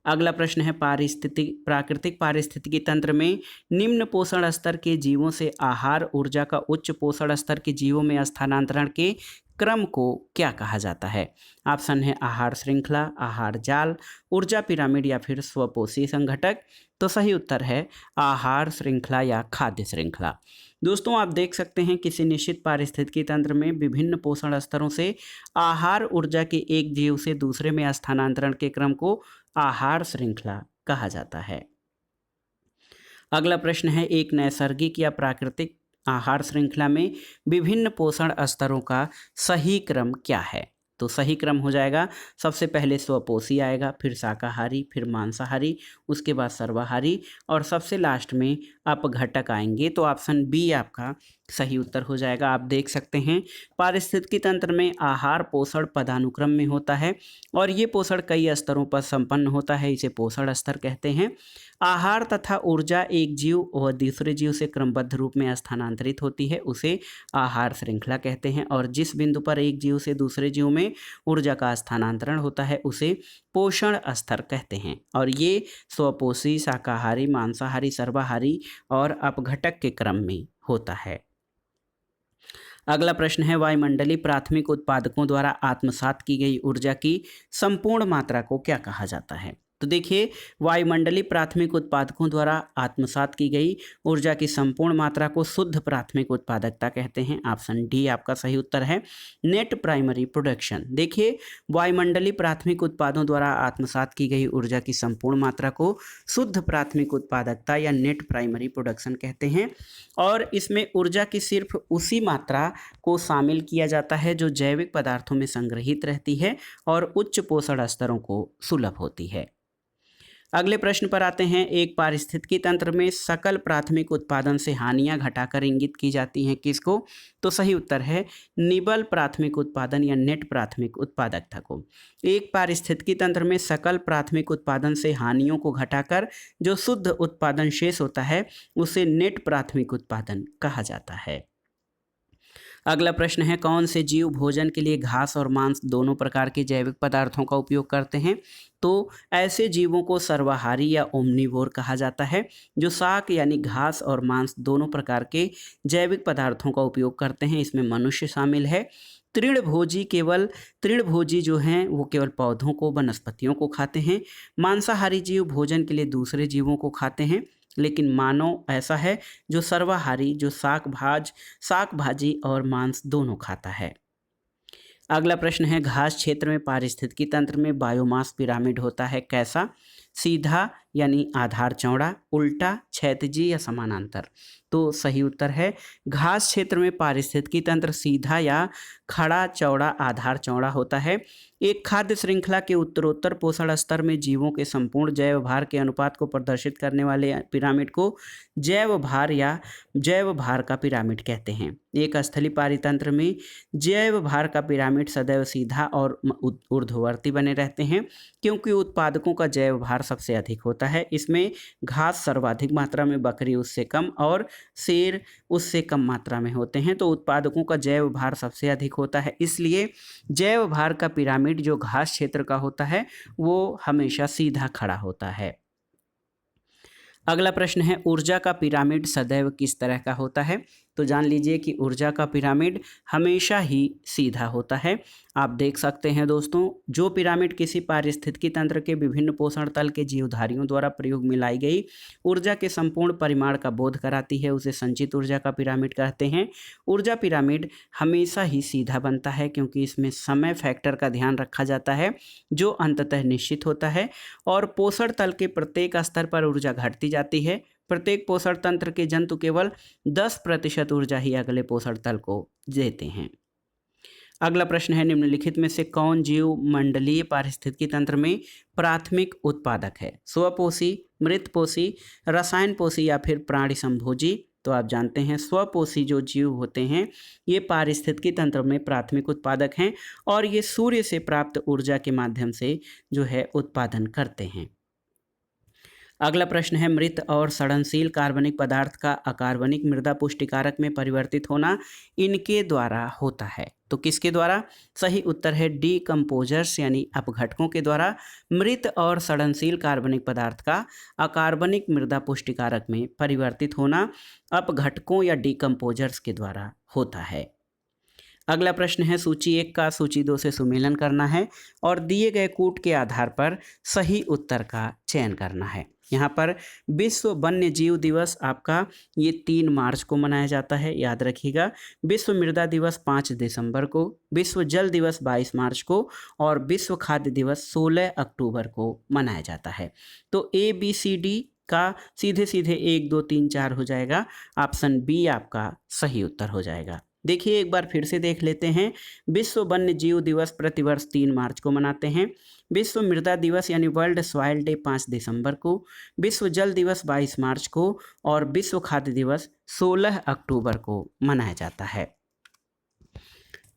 अगला प्रश्न है, प्राकृतिक पारिस्थितिकी तंत्र में निम्न पोषण स्तर के जीवों से आहार ऊर्जा का उच्च पोषण स्तर के जीवों में स्थानांतरण के क्रम को क्या कहा जाता है? ऑप्शन है आहार श्रृंखला, आहार जाल, ऊर्जा पिरामिड या फिर स्वपोषी संघटक। तो सही उत्तर है आहार श्रृंखला या खाद्य श्रृंखला। दोस्तों आप देख सकते हैं किसी निश्चित पारिस्थितिकी तंत्र में विभिन्न पोषण स्तरों से आहार ऊर्जा के एक जीव से दूसरे में स्थानांतरण के क्रम को आहार श्रृंखला कहा जाता है। अगला प्रश्न है, एक नैसर्गिक या प्राकृतिक आहार श्रृंखला में विभिन्न पोषण स्तरों का सही क्रम क्या है? तो सही क्रम हो जाएगा, सबसे पहले स्वपोषी आएगा, फिर शाकाहारी, फिर मांसाहारी, उसके बाद सर्वाहारी और सबसे लास्ट में अपघटक आएंगे। तो ऑप्शन बी आपका सही उत्तर हो जाएगा। आप देख सकते हैं पारिस्थितिकी तंत्र में आहार पोषण पदानुक्रम में होता है और ये पोषण कई स्तरों पर संपन्न होता है, इसे पोषण स्तर कहते हैं। आहार तथा ऊर्जा एक जीव और दूसरे जीव से क्रमबद्ध रूप में स्थानांतरित होती है, उसे आहार श्रृंखला कहते हैं। और जिस बिंदु पर एक जीव से दूसरे जीव में ऊर्जा का स्थानांतरण होता है उसे पोषण स्तर कहते हैं। और ये स्वपोषी, शाकाहारी, मांसाहारी, सर्वाहारी और अपघटक के क्रम में होता है। अगला प्रश्न है, वायुमंडलीय प्राथमिक उत्पादकों द्वारा आत्मसात की गई ऊर्जा की संपूर्ण मात्रा को क्या कहा जाता है? तो देखिए, वायुमंडलीय प्राथमिक उत्पादकों द्वारा आत्मसात की गई ऊर्जा की संपूर्ण मात्रा को शुद्ध प्राथमिक उत्पादकता कहते हैं। ऑप्शन डी आपका सही उत्तर है नेट प्राइमरी प्रोडक्शन। देखिए, वायुमंडलीय प्राथमिक उत्पादों द्वारा आत्मसात की गई ऊर्जा की संपूर्ण मात्रा को शुद्ध प्राथमिक उत्पादकता या नेट प्राइमरी प्रोडक्शन कहते हैं। और इसमें ऊर्जा की सिर्फ उसी मात्रा को शामिल किया जाता है जो जैविक पदार्थों में संग्रहित रहती है और उच्च पोषण स्तरों को सुलभ होती है। अगले प्रश्न पर आते हैं, एक पारिस्थितिकी तंत्र में सकल प्राथमिक उत्पादन से हानियां घटाकर इंगित की जाती हैं किसको? तो सही उत्तर है निबल प्राथमिक उत्पादन या नेट प्राथमिक उत्पादकता को। एक पारिस्थितिकी तंत्र में सकल प्राथमिक उत्पादन से हानियों को घटाकर जो शुद्ध उत्पादन शेष होता है उसे नेट प्राथमिक उत्पादन कहा जाता है। अगला प्रश्न है, कौन से जीव भोजन के लिए घास और मांस दोनों प्रकार के जैविक पदार्थों का उपयोग करते हैं? तो ऐसे जीवों को सर्वाहारी या ओमनिवोर कहा जाता है जो शाक यानी घास और मांस दोनों प्रकार के जैविक पदार्थों का उपयोग करते हैं। इसमें मनुष्य शामिल है। तृणभोजी जो हैं वो केवल पौधों को, वनस्पतियों को खाते हैं। मांसाहारी जीव भोजन के लिए दूसरे जीवों को खाते हैं, लेकिन मानव ऐसा है जो सर्वाहारी, जो शाक भाजी और मांस दोनों खाता है। अगला प्रश्न है, घास क्षेत्र में पारिस्थितिकी तंत्र में बायोमास पिरामिड होता है कैसा? सीधा यानी आधार चौड़ा, उल्टा, क्षैतिजी या समानांतर? तो सही उत्तर है घास क्षेत्र में पारिस्थितिकी तंत्र सीधा या खड़ा चौड़ा आधार चौड़ा होता है। एक खाद्य श्रृंखला के उत्तरोत्तर पोषण स्तर में जीवों के संपूर्ण जैव भार के अनुपात को प्रदर्शित करने वाले पिरामिड को जैव भार का पिरामिड कहते हैं। एक स्थलीय पारितंत्र में जैव भार का पिरामिड सदैव सीधा और ऊर्ध्ववर्ती बने रहते हैं क्योंकि उत्पादकों का जैव भार सबसे अधिक होता है। इसमें घास सर्वाधिक मात्रा में, बकरी उससे कम और शेर उससे कम मात्रा में होते हैं। तो उत्पादकों का जैव भार सबसे अधिक होता है, इसलिए जैव भार का पिरामिड जो घास क्षेत्र का होता है वो हमेशा सीधा खड़ा होता है। अगला प्रश्न है, ऊर्जा का पिरामिड सदैव किस तरह का होता है? तो जान लीजिए कि ऊर्जा का पिरामिड हमेशा ही सीधा होता है। आप देख सकते हैं दोस्तों, जो पिरामिड किसी पारिस्थितिकी तंत्र के विभिन्न पोषण तल के जीवधारियों द्वारा प्रयोग में लाई गई ऊर्जा के संपूर्ण परिमाण का बोध कराती है उसे संचित ऊर्जा का पिरामिड कहते हैं। ऊर्जा पिरामिड हमेशा ही सीधा बनता है क्योंकि इसमें समय फैक्टर का ध्यान रखा जाता है जो अंततः निश्चित होता है और पोषण तल के प्रत्येक स्तर पर ऊर्जा घटती जाती है प्रत्येक पोषण तंत्र के जंतु केवल 10% ऊर्जा ही अगले पोषण तल को देते हैं। अगला प्रश्न है, निम्नलिखित में से कौन जीव मंडलीय पारिस्थितिकी तंत्र में प्राथमिक उत्पादक है? स्वपोषी, मृतपोषी, रसायन पोषी या फिर प्राणी संभोजी? तो आप जानते हैं स्वपोषी जो जीव होते हैं ये पारिस्थितिकी तंत्र में प्राथमिक उत्पादक हैं और ये सूर्य से प्राप्त ऊर्जा के माध्यम से जो है उत्पादन करते हैं। अगला प्रश्न है, मृत और सड़नशील कार्बनिक पदार्थ का अकार्बनिक मृदा पुष्टिकारक में परिवर्तित होना इनके द्वारा होता है। तो किसके द्वारा? सही उत्तर है डीकम्पोजर्स यानी अपघटकों के द्वारा मृत और सड़नशील कार्बनिक पदार्थ का अकार्बनिक मृदा पुष्टिकारक में परिवर्तित होना अपघटकों या डीकम्पोजर्स के द्वारा होता है। अगला प्रश्न है, सूची 1 का सूची 2 से सुमेलन करना है और दिए गए कूट के आधार पर सही उत्तर का चयन करना है। यहाँ पर विश्व वन्य जीव दिवस आपका ये 3 मार्च को मनाया जाता है, याद रखिएगा। विश्व मृदा दिवस 5 दिसंबर को, विश्व जल दिवस 22 मार्च को और विश्व खाद्य दिवस 16 अक्टूबर को मनाया जाता है। तो ABCD का सीधे सीधे 1 2 3 4 हो जाएगा, ऑप्शन बी आपका सही उत्तर हो जाएगा। देखिए एक बार फिर से देख लेते हैं। विश्व वन्य जीव दिवस प्रतिवर्ष 3 मार्च को मनाते हैं, विश्व मृदा दिवस यानी वर्ल्ड सॉइल डे 5 दिसंबर को, विश्व जल दिवस 22 मार्च को और विश्व खाद्य दिवस 16 अक्टूबर को मनाया जाता है।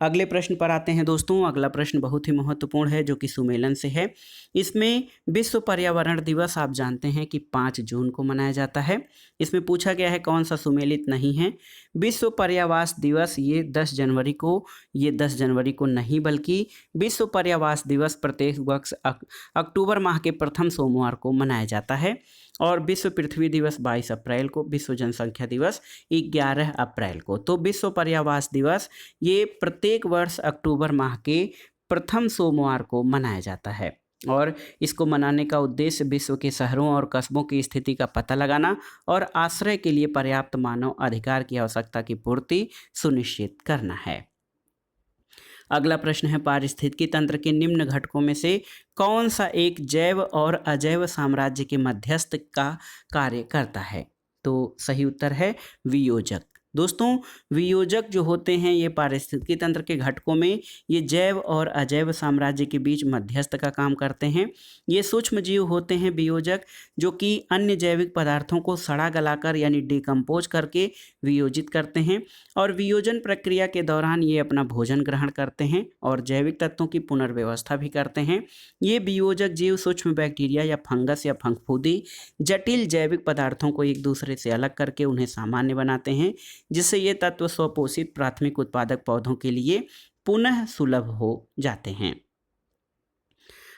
अगले प्रश्न पर आते हैं दोस्तों। अगला प्रश्न बहुत ही महत्वपूर्ण है जो कि सुमेलन से है। इसमें विश्व पर्यावरण दिवस आप जानते हैं कि 5 जून को मनाया जाता है। इसमें पूछा गया है कौन सा सुमेलित नहीं है। विश्व पर्यावास दिवस ये 10 जनवरी को नहीं बल्कि विश्व पर्यावास दिवस प्रत्येक वर्ष अक्टूबर माह के प्रथम सोमवार को मनाया जाता है और विश्व पृथ्वी दिवस 22 अप्रैल को, विश्व जनसंख्या दिवस 11 अप्रैल को। तो विश्व पर्यावास दिवस ये प्रत्येक वर्ष अक्टूबर माह के प्रथम सोमवार को मनाया जाता है और इसको मनाने का उद्देश्य विश्व के शहरों और कस्बों की स्थिति का पता लगाना और आश्रय के लिए पर्याप्त मानव अधिकार की आवश्यकता की पूर्ति सुनिश्चित करना है। अगला प्रश्न है, पारिस्थितिकी तंत्र के निम्न घटकों में से कौन सा एक जैव और अजैव साम्राज्य के मध्यस्थ का कार्य करता है? तो सही उत्तर है वियोजक। दोस्तों वियोजक जो होते हैं ये पारिस्थितिकी तंत्र के घटकों में ये जैव और अजैव साम्राज्य के बीच मध्यस्थ का काम करते हैं। ये सूक्ष्म जीव होते हैं वियोजक जो कि अन्य जैविक पदार्थों को सड़ा गलाकर यानी डिकम्पोज करके वियोजित करते हैं और वियोजन प्रक्रिया के दौरान ये अपना भोजन ग्रहण करते हैं और जैविक तत्वों की पुनर्व्यवस्था भी करते हैं। ये वियोजक जीव सूक्ष्म बैक्टीरिया या फंगस या फंफूदी जटिल जैविक पदार्थों को एक दूसरे से अलग करके उन्हें सामान्य बनाते हैं, जिससे ये तत्व स्वपोषित प्राथमिक उत्पादक पौधों के लिए पुनः सुलभ हो जाते हैं।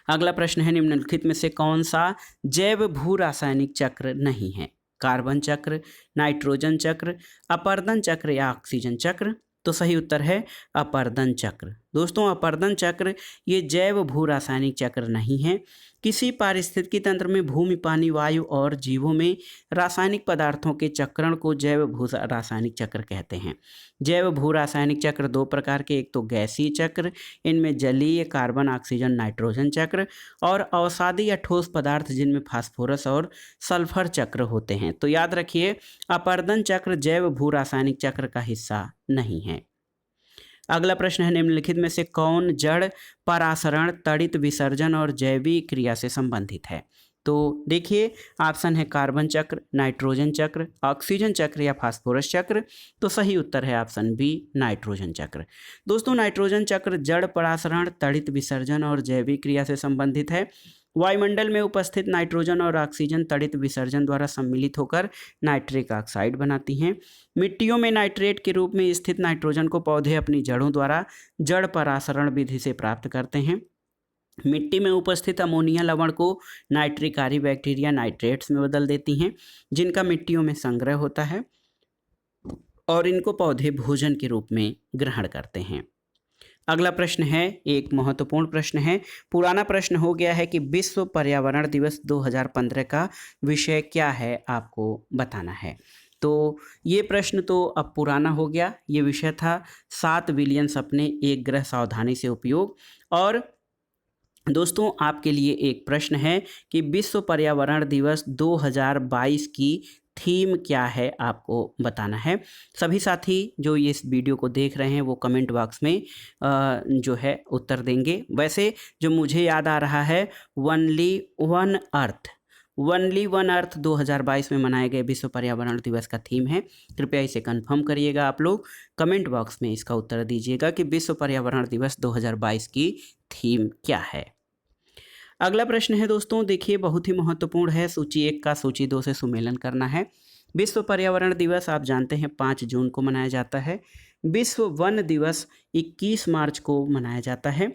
अगला प्रश्न है, निम्नलिखित में से कौन सा जैव भू रासायनिक चक्र नहीं है? कार्बन चक्र, नाइट्रोजन चक्र, अपर्दन चक्र या ऑक्सीजन चक्र? तो सही उत्तर है अपर्दन चक्र। दोस्तों अपर्दन चक्र ये जैव भू रासायनिक चक्र नहीं है। किसी पारिस्थितिकी तंत्र में भूमि, पानी, वायु और जीवों में रासायनिक पदार्थों के चक्रण को जैव भू रासायनिक चक्र कहते हैं। जैव भू रासायनिक चक्र 2 प्रकार के, एक तो गैसीय चक्र, इनमें जलीय कार्बन, ऑक्सीजन, नाइट्रोजन चक्र और अवसादी या ठोस पदार्थ जिनमें फास्फोरस और सल्फर चक्र होते हैं। तो याद रखिए अपर्दन चक्र जैव भू रासायनिक चक्र का हिस्सा नहीं है। अगला प्रश्न है, निम्नलिखित में से कौन जड़ परासरण, तड़ित विसर्जन और जैविक क्रिया से संबंधित है? तो देखिए ऑप्शन है कार्बन चक्र, नाइट्रोजन चक्र, ऑक्सीजन चक्र या फास्फोरस चक्र। तो सही उत्तर है ऑप्शन बी नाइट्रोजन चक्र। दोस्तों नाइट्रोजन चक्र जड़ परासरण, तड़ित विसर्जन और जैविक क्रिया से संबंधित है। वायुमंडल में उपस्थित नाइट्रोजन और ऑक्सीजन तड़ित विसर्जन द्वारा सम्मिलित होकर नाइट्रिक ऑक्साइड बनाती हैं। मिट्टियों में नाइट्रेट के रूप में स्थित नाइट्रोजन को पौधे अपनी जड़ों द्वारा जड़ परासरण विधि से प्राप्त करते हैं। मिट्टी में उपस्थित अमोनिया लवण को नाइट्रिकारी बैक्टीरिया नाइट्रेट्स में बदल देती हैं, जिनका मिट्टियों में संग्रह होता है और इनको पौधे भोजन के रूप में ग्रहण करते हैं। अगला प्रश्न है, एक महत्वपूर्ण प्रश्न है। पुराना प्रश्न हो गया है कि विश्व पर्यावरण दिवस 2015 का विषय क्या है, आपको बताना है। तो ये प्रश्न तो अब पुराना हो गया। ये विषय था 7 बिलियन सपने एक ग्रह सावधानी से उपयोग। और दोस्तों आपके लिए एक प्रश्न है कि विश्व पर्यावरण दिवस 2022 की थीम क्या है आपको बताना है। सभी साथी जो ये इस वीडियो को देख रहे हैं वो कमेंट बॉक्स में जो है उत्तर देंगे। वैसे जो मुझे याद आ रहा है, वनली वन अर्थ 2022 में मनाए गए विश्व पर्यावरण दिवस का थीम है। कृपया इसे कंफर्म करिएगा, आप लोग कमेंट बॉक्स में इसका उत्तर दीजिएगा कि विश्व पर्यावरण दिवस 2022 की थीम क्या है। अगला प्रश्न है दोस्तों, देखिए बहुत ही महत्वपूर्ण है। सूची 1 का सूची 2 से सुमेलन करना है। विश्व पर्यावरण दिवस आप जानते हैं 5 जून को मनाया जाता है। विश्व वन दिवस 21 मार्च को मनाया जाता है।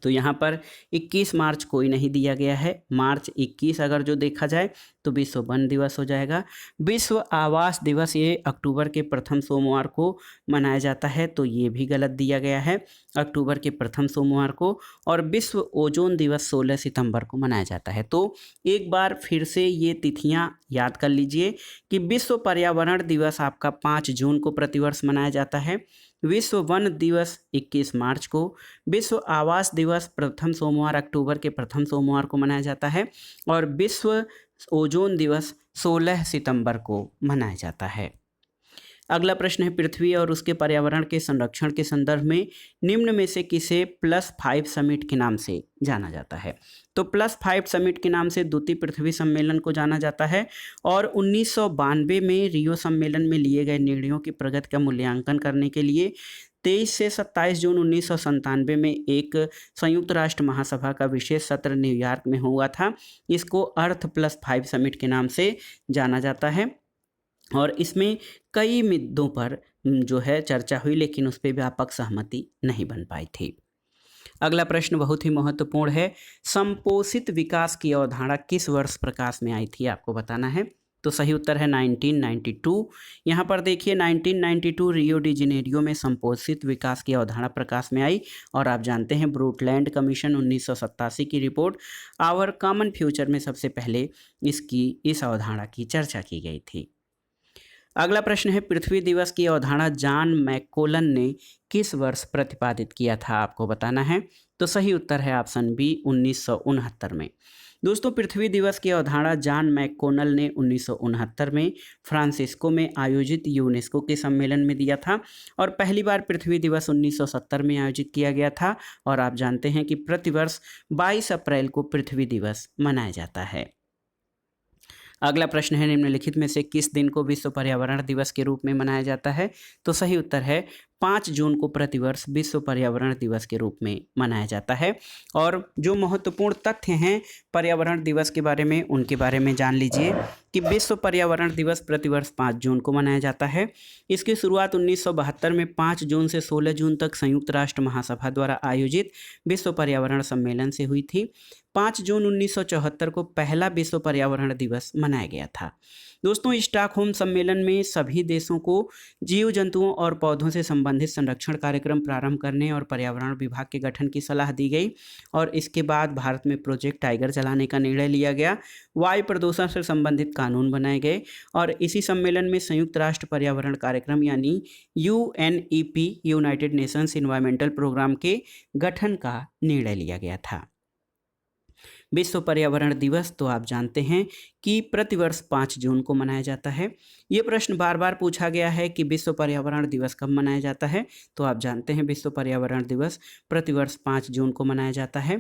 तो यहाँ पर 21 मार्च कोई नहीं दिया गया है। मार्च 21 अगर जो देखा जाए तो विश्व वन दिवस हो जाएगा। विश्व आवास दिवस ये अक्टूबर के प्रथम सोमवार को मनाया जाता है, तो ये भी गलत दिया गया है, अक्टूबर के प्रथम सोमवार को। और विश्व ओजोन दिवस 16 सितंबर को मनाया जाता है। तो एक बार फिर से ये तिथियां याद कर लीजिए कि विश्व पर्यावरण दिवस आपका 5 जून को प्रतिवर्ष मनाया जाता है। विश्व वन दिवस 21 मार्च को। विश्व आवास दिवस प्रथम सोमवार अक्टूबर के प्रथम सोमवार को मनाया जाता है। और विश्व ओजोन दिवस 16 सितंबर को मनाया जाता है। अगला प्रश्न है, पृथ्वी और उसके पर्यावरण के संरक्षण के संदर्भ में निम्न में से किसे +5 समिट के नाम से जाना जाता है। तो +5 समिट के नाम से द्वितीय पृथ्वी सम्मेलन को जाना जाता है। और 1992 में रियो सम्मेलन में लिए गए निर्णयों की प्रगति का मूल्यांकन करने के लिए 23 से 27 जून 1997 में एक संयुक्त राष्ट्र महासभा का विशेष सत्र न्यूयॉर्क में हुआ था। इसको अर्थ +5 समिट के नाम से जाना जाता है। और इसमें कई मुद्दों पर जो है चर्चा हुई, लेकिन उस पर व्यापक सहमति नहीं बन पाई थी। अगला प्रश्न बहुत ही महत्वपूर्ण है, संपोषित विकास की अवधारणा किस वर्ष प्रकाश में आई थी, आपको बताना है। तो सही उत्तर है 1992। यहाँ पर देखिए 1992 रियो डी जेनेरियो में संपोषित विकास की अवधारणा प्रकाश में आई। और आप जानते हैं ब्रूटलैंड कमीशन 1987 की रिपोर्ट आवर कॉमन फ्यूचर में सबसे पहले इस अवधारणा की चर्चा की गई थी। अगला प्रश्न है, पृथ्वी दिवस की अवधारणा जॉन मैकोलन ने किस वर्ष प्रतिपादित किया था, आपको बताना है। तो सही उत्तर है ऑप्शन बी 1969 में। दोस्तों पृथ्वी दिवस की अवधारणा जॉन मैकोनल ने 1969 में फ्रांसिस्को में आयोजित यूनेस्को के सम्मेलन में दिया था। और पहली बार पृथ्वी दिवस 1970 में आयोजित किया गया था। और आप जानते हैं कि प्रतिवर्ष 22 अप्रैल को पृथ्वी दिवस मनाया जाता है। अगला प्रश्न है, निम्नलिखित में से किस दिन को विश्व पर्यावरण दिवस के रूप में मनाया जाता है। तो सही उत्तर है 5 जून को प्रतिवर्ष विश्व पर्यावरण दिवस के रूप में मनाया जाता है। और जो महत्वपूर्ण तथ्य हैं पर्यावरण दिवस के बारे में, उनके बारे में जान लीजिए कि विश्व पर्यावरण दिवस प्रतिवर्ष 5 जून को मनाया जाता है। इसकी शुरुआत 1972 में 5 जून से 16 जून तक संयुक्त राष्ट्र महासभा द्वारा आयोजित विश्व पर्यावरण सम्मेलन से हुई थी। 5 जून 1974 को पहला विश्व पर्यावरण दिवस मनाया गया था। दोस्तों स्टॉकहोम सम्मेलन में सभी देशों को जीव जंतुओं और पौधों से संबंधित संरक्षण कार्यक्रम प्रारंभ करने और पर्यावरण विभाग के गठन की सलाह दी गई। और इसके बाद भारत में प्रोजेक्ट टाइगर चलाने का निर्णय लिया गया। वायु प्रदूषण से संबंधित कानून बनाए गए। और इसी सम्मेलन में संयुक्त राष्ट्र पर्यावरण कार्यक्रम यानी UNEP United Nations Environmental Programme के गठन का निर्णय लिया गया था। विश्व पर्यावरण दिवस तो आप जानते हैं कि प्रतिवर्ष 5 जून को मनाया जाता है। ये प्रश्न बार बार पूछा गया है कि विश्व पर्यावरण दिवस कब मनाया जाता है। तो आप जानते हैं विश्व पर्यावरण दिवस प्रतिवर्ष 5 जून को मनाया जाता है।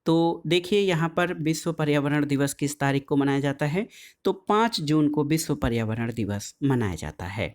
तो देखिए यहाँ पर विश्व पर्यावरण दिवस किस तारीख को मनाया जाता है। तो 5 जून को विश्व पर्यावरण दिवस मनाया जाता है।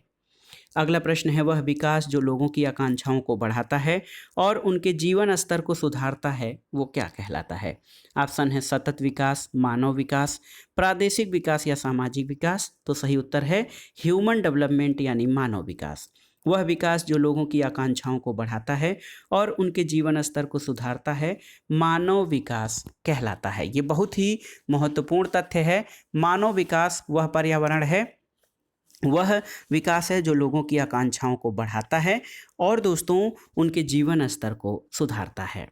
अगला प्रश्न है, वह विकास जो लोगों की आकांक्षाओं को बढ़ाता है और उनके जीवन स्तर को सुधारता है वो क्या कहलाता है। ऑप्शन है सतत विकास, मानव विकास, प्रादेशिक विकास या सामाजिक विकास। तो सही उत्तर है ह्यूमन डेवलपमेंट यानी मानव विकास। वह विकास जो लोगों की आकांक्षाओं को बढ़ाता है और उनके जीवन स्तर को सुधारता है मानव विकास कहलाता है। ये बहुत ही महत्वपूर्ण तथ्य है। मानव विकास वह पर्यावरण है, वह विकास है जो लोगों की आकांक्षाओं को बढ़ाता है और दोस्तों उनके जीवन स्तर को सुधारता है।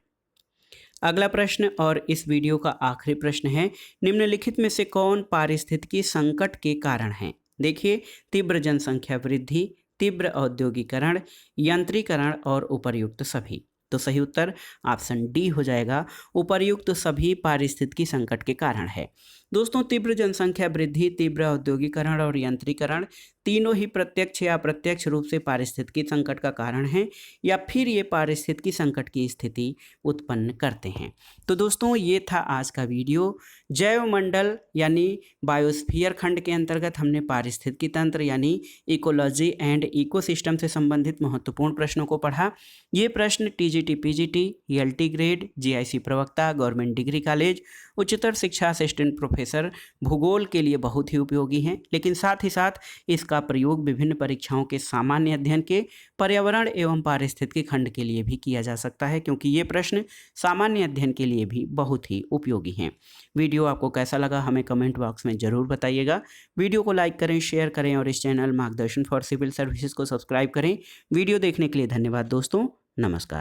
अगला प्रश्न और इस वीडियो का आखिरी प्रश्न है, निम्नलिखित में से कौन पारिस्थितिकी संकट के कारण है। देखिए तीव्र जनसंख्या वृद्धि, तीव्र औद्योगिकरण, यंत्रीकरण और उपर्युक्त सभी। तो सही उत्तर ऑप्शन डी हो जाएगा, उपर्युक्त सभी पारिस्थितिकी संकट के कारण है। दोस्तों, तीव्र जनसंख्या वृद्धि, तीव्र औद्योगिकरण और यंत्रीकरण तीनों ही प्रत्यक्ष या अप्रत्यक्ष रूप से पारिस्थितिकी संकट का कारण है या फिर ये पारिस्थितिकी संकट की स्थिति उत्पन्न करते हैं। तो दोस्तों, ये था आज का वीडियो। जैवमंडल यानी बायोस्फीयर खंड के अंतर्गत हमने पारिस्थितिकी तंत्र यानी इकोलॉजी एंड इकोसिस्टम से संबंधित महत्वपूर्ण प्रश्नों को पढ़ा। ये प्रश्न TGT, PGT, ELT grade, GIC प्रवक्ता, गवर्नमेंट डिग्री कॉलेज, उच्चतर शिक्षा असिस्टेंट प्रोफेसर, भूगोल के लिए बहुत ही उपयोगी हैं, लेकिन साथ ही साथ इसका प्रयोग विभिन्न परीक्षाओं के सामान्य अध्ययन के पर्यावरण एवं पारिस्थितिकी खंड के लिए भी किया जा सकता है, क्योंकि ये प्रश्न सामान्य अध्ययन के लिए भी बहुत ही उपयोगी हैं। वीडियो आपको कैसा लगा हमें कमेंट बॉक्स में ज़रूर बताइएगा। वीडियो को लाइक करें, शेयर करें और इस चैनल मार्गदर्शन फॉर सिविल सर्विसेज को सब्सक्राइब करें। वीडियो देखने के लिए धन्यवाद दोस्तों। नमस्कार।